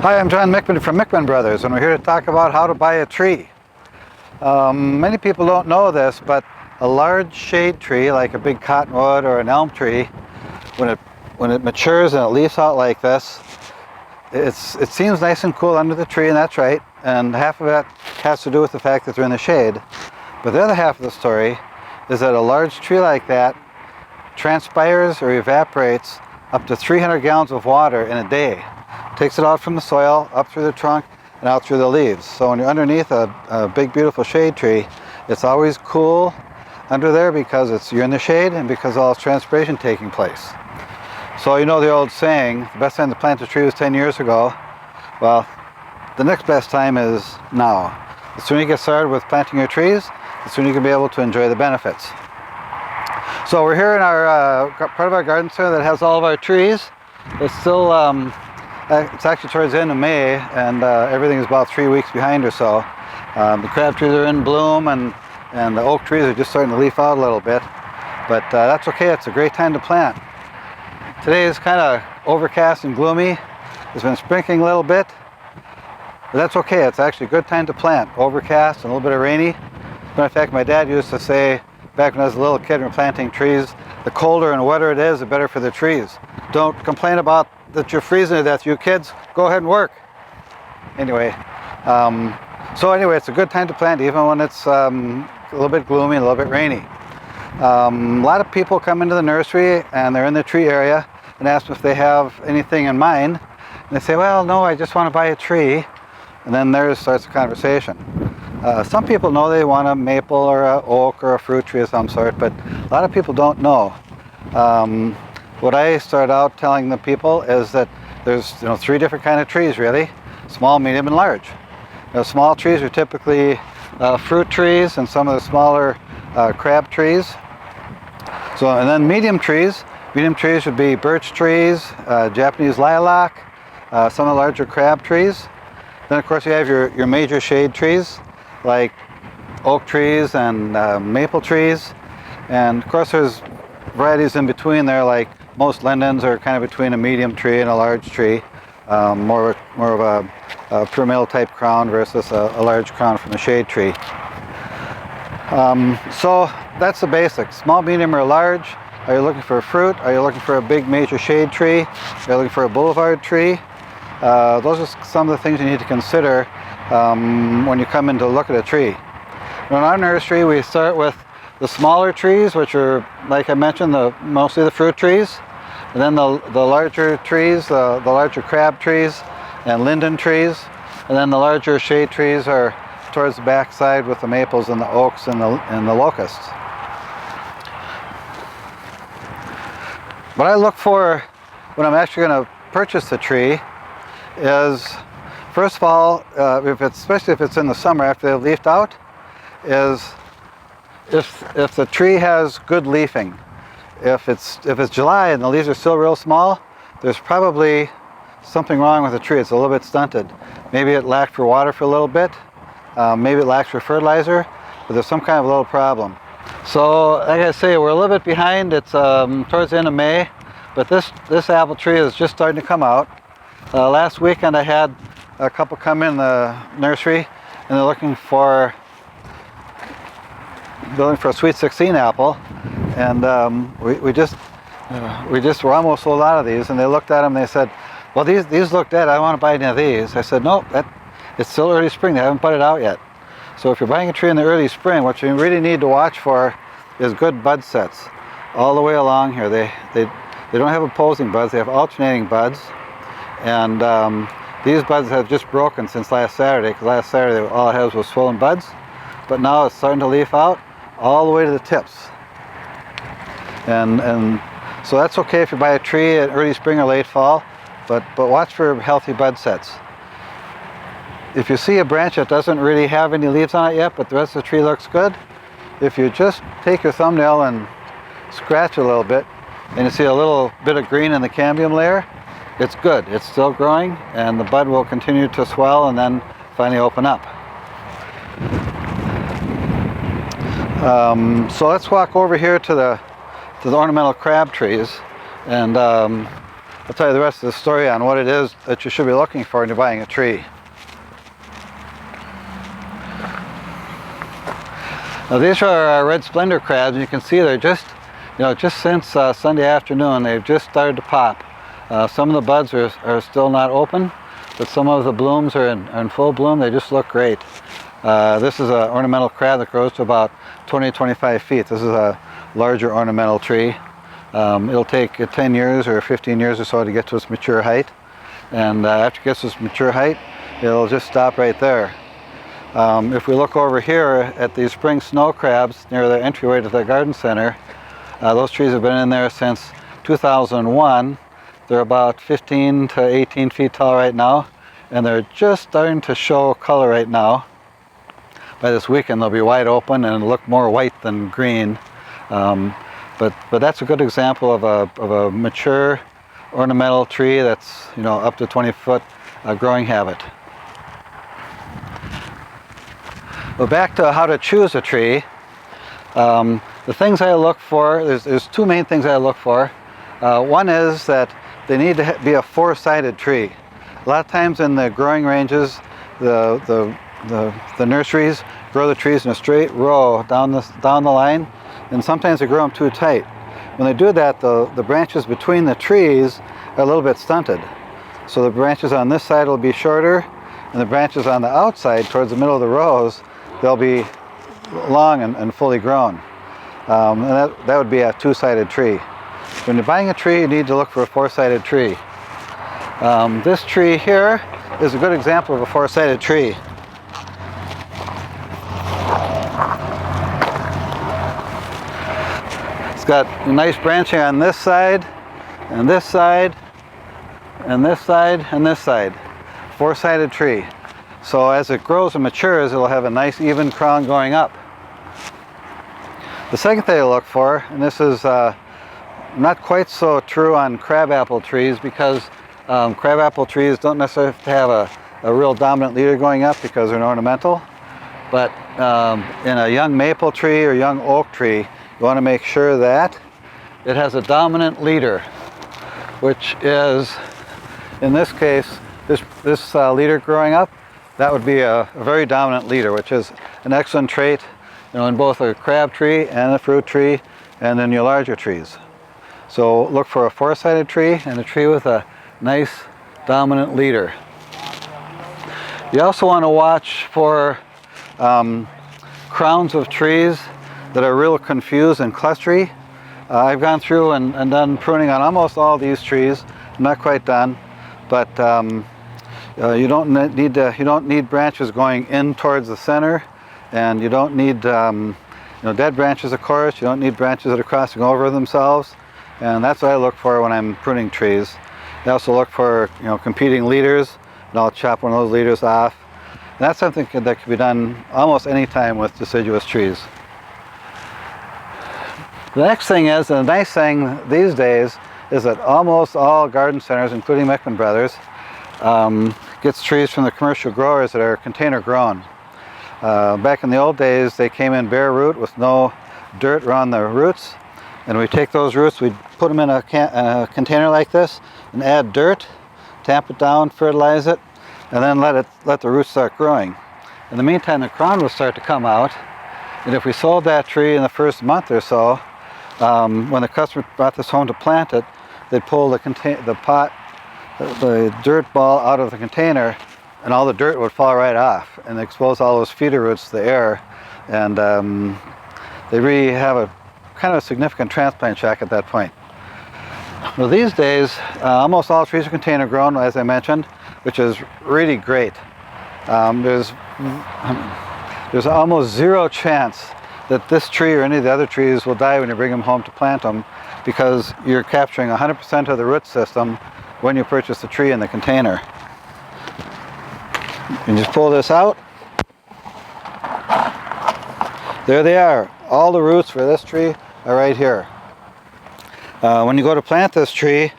Hi, I'm John Mickman from Mickman Brothers, and we're here to talk about how to buy a tree. Many people don't know this, but a large shade tree, like a big cottonwood or an elm tree, when it matures and it leaves out like this, it seems nice and cool under the tree, and that's right. And half of it has to do with the fact that they're in the shade. But the other half of the story is that a large tree like that transpires or evaporates up to 300 gallons of water in a day. Takes it out from the soil, up through the trunk, and out through the leaves. So when you're underneath a big, beautiful shade tree, it's always cool under there because you're in the shade and because all this transpiration taking place. So you know the old saying, the best time to plant a tree was 10 years ago. Well, the next best time is now. The sooner you get started with planting your trees, the sooner you can be able to enjoy the benefits. So we're here in our part of our garden center that has all of our trees. It's still it's actually towards the end of May, and everything is about 3 weeks behind or so. The crab trees are in bloom, and the oak trees are just starting to leaf out a little bit. But that's okay, it's a great time to plant. Today is kind of overcast and gloomy. It's been sprinkling a little bit, but that's okay. It's actually a good time to plant. Overcast and a little bit of rainy. As a matter of fact, my dad used to say, back when I was a little kid and we were planting trees, the colder and wetter it is, the better for the trees. Don't complain about that you're freezing to death, you kids. Go ahead and work. Anyway, it's a good time to plant even when it's a little bit gloomy and a little bit rainy. A lot of people come into the nursery and they're in the tree area and ask if they have anything in mind. And they say, well, no, I just want to buy a tree. And then there starts a conversation. Some people know they want a maple or an oak or a fruit tree of some sort, but a lot of people don't know. What I start out telling the people is that there's 3 different kind of trees really: small, medium, and large. Small trees are typically fruit trees and some of the smaller crab trees. And then medium trees would be birch trees, Japanese lilac, some of the larger crab trees. Then of course you have your major shade trees like oak trees and maple trees. And of course there's varieties in between there, like most lindens are kind of between a medium tree and a large tree, more of a pyramidal type crown versus a large crown from a shade tree. So that's the basics: small, medium, or large. Are you looking for fruit? Are you looking for a big major shade tree? Are you looking for a boulevard tree? Those are some of the things you need to consider when you come in to look at a tree. In our nursery, we start with the smaller trees, which are, like I mentioned, mostly the fruit trees. And then the larger trees, the larger crab trees and linden trees. And then the larger shade trees are towards the back side with the maples and the oaks and the locusts. What I look for when I'm actually going to purchase a tree is, first of all, especially if it's in the summer after they've leafed out, is if the tree has good leafing. If it's July and the leaves are still real small, there's probably something wrong with the tree. It's a little bit stunted. Maybe it lacked for water for a little bit. Maybe it lacks for fertilizer, but there's some kind of little problem. So like I say, we're a little bit behind. It's towards the end of May, but this apple tree is just starting to come out. Last weekend I had a couple come in the nursery and they're looking for a sweet 16 apple, and we're almost sold out of these. And they looked at them and they said, well, these look dead, I don't want to buy any of these. I said, no, it's still early spring, they haven't budded out yet. So if you're buying a tree in the early spring, what you really need to watch for is good bud sets all the way along here. They don't have opposing buds, they have alternating buds. And these buds have just broken since last Saturday, because last Saturday all it had was swollen buds. But now it's starting to leaf out all the way to the tips. And so that's okay if you buy a tree in early spring or late fall, but watch for healthy bud sets. If you see a branch that doesn't really have any leaves on it yet, but the rest of the tree looks good, if you just take your thumbnail and scratch a little bit, and you see a little bit of green in the cambium layer, it's good. It's still growing, and the bud will continue to swell and then finally open up. So let's walk over here to the ornamental crab trees, and I'll tell you the rest of the story on what it is that you should be looking for when you're buying a tree. Now these are our red splendor crabs, and you can see they're just, just since Sunday afternoon, they've just started to pop. Some of the buds are still not open, but some of the blooms are in full bloom. They just look great. This is an ornamental crab that grows to about 20 to 25 feet. This is a larger ornamental tree. It'll take 10 years or 15 years or so to get to its mature height. And after it gets to its mature height, it'll just stop right there. If we look over here at these spring snow crabs near the entryway to the garden center, those trees have been in there since 2001. They're about 15 to 18 feet tall right now, and they're just starting to show color right now. By this weekend they'll be wide open and look more white than green. But that's a good example of a mature ornamental tree that's up to 20-foot growing habit. Well, back to how to choose a tree. The things I look for, there's two main things I look for. One is that they need to be a four-sided tree. A lot of times in the growing ranges, the nurseries grow the trees in a straight row down the line, and sometimes they grow them too tight. When they do that, the branches between the trees are a little bit stunted. So the branches on this side will be shorter, and the branches on the outside, towards the middle of the rows, they'll be long and fully grown. And that would be a two-sided tree. When you're buying a tree, you need to look for a four-sided tree. This tree here is a good example of a four-sided tree. It's got nice branching on this side, and this side, and this side, and this side. Four-sided tree. So as it grows and matures, it'll have a nice even crown going up. The second thing I look for, and this is not quite so true on crabapple trees, because crabapple trees don't necessarily have to have a real dominant leader going up because they're an ornamental. But in a young maple tree or young oak tree, you want to make sure that it has a dominant leader, which is, in this case, this leader growing up. That would be a very dominant leader, which is an excellent trait, in both a crab tree and a fruit tree, and in your larger trees. So look for a four-sided tree and a tree with a nice dominant leader. You also want to watch for crowns of trees that are real confused and clustery. I've gone through and done pruning on almost all these trees. I'm not quite done, but you don't need branches going in towards the center, and you don't need dead branches, of course. You don't need branches that are crossing over themselves, and that's what I look for when I'm pruning trees. I also look for competing leaders, and I'll chop one of those leaders off. And that's something that can be done almost any time with deciduous trees. The next thing is, and the nice thing these days is that almost all garden centers, including Mickman Brothers, gets trees from the commercial growers that are container grown. Back in the old days, they came in bare root with no dirt around the roots, and we take those roots, we put them in a container like this, and add dirt, tamp it down, fertilize it, and then let the roots start growing. In the meantime, the crown will start to come out, and if we sold that tree in the first month or so, when the customer brought this home to plant it, they'd pull the dirt ball out of the container, and all the dirt would fall right off and expose all those feeder roots to the air, and they really have a kind of a significant transplant shock at that point. Well, these days almost all trees are container grown, as I mentioned, which is really great. There's almost zero chance that this tree or any of the other trees will die when you bring them home to plant them, because you're capturing 100% of the root system when you purchase the tree in the container. You just pull this out. There they are. All the roots for this tree are right here. When you go to plant this tree,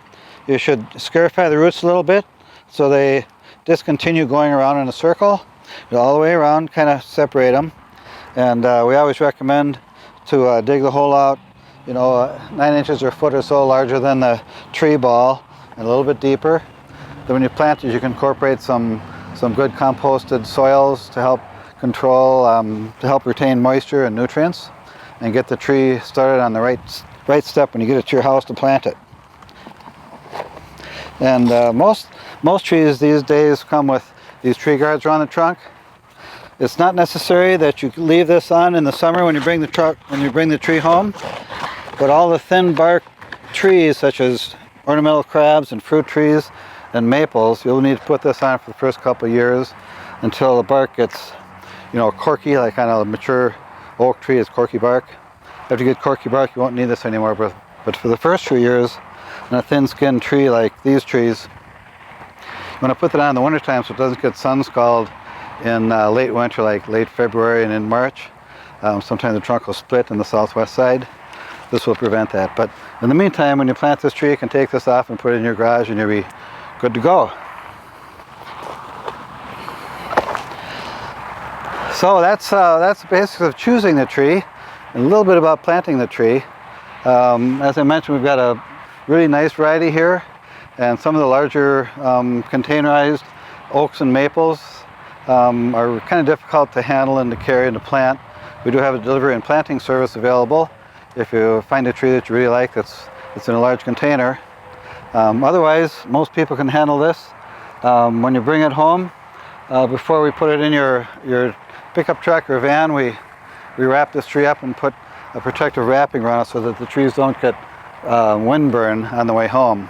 you should scarify the roots a little bit so they discontinue going around in a circle. All the way around, kind of separate them. And we always recommend to dig the hole out, 9 inches or a foot or so larger than the tree ball, and a little bit deeper. Then when you plant it, you can incorporate some good composted soils to help control, to help retain moisture and nutrients, and get the tree started on the right step when you get it to your house to plant it. And most trees these days come with these tree guards around the trunk. It's not necessary that you leave this on in the summer when you bring the tree home, but all the thin bark trees such as ornamental crabs and fruit trees and maples, you'll need to put this on for the first couple of years until the bark gets, corky, like on a mature oak tree is corky bark. After you get corky bark, you won't need this anymore, but for the first few years, on a thin-skinned tree like these trees, you want to put it on in the wintertime so it doesn't get sun-scald in late winter, like late February and in March. Sometimes the trunk will split in the southwest side. This will prevent that. But in the meantime, when you plant this tree, you can take this off and put it in your garage and you'll be good to go. So that's the basics of choosing the tree and a little bit about planting the tree. As I mentioned, we've got a really nice variety here, and some of the larger containerized oaks and maples are kind of difficult to handle and to carry and to plant. We do have a delivery and planting service available if you find a tree that you really like that's in a large container. Otherwise, most people can handle this. When you bring it home, before we put it in your pickup truck or van, we wrap this tree up and put a protective wrapping around it so that the trees don't get windburn on the way home.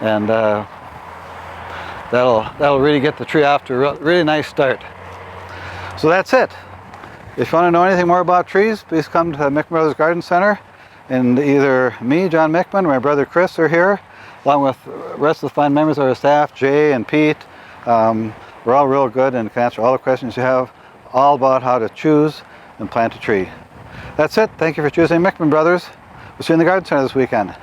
And that'll really get the tree off to a really nice start. So that's it. If you want to know anything more about trees, please come to the Mickman Brothers Garden Center, and either me, John Mickman, or my brother Chris are here, along with the rest of the fine members of our staff, Jay and Pete. We're all real good and can answer all the questions you have, all about how to choose and plant a tree. That's it. Thank you for choosing Mickman Brothers. We'll see you in the Garden Center this weekend.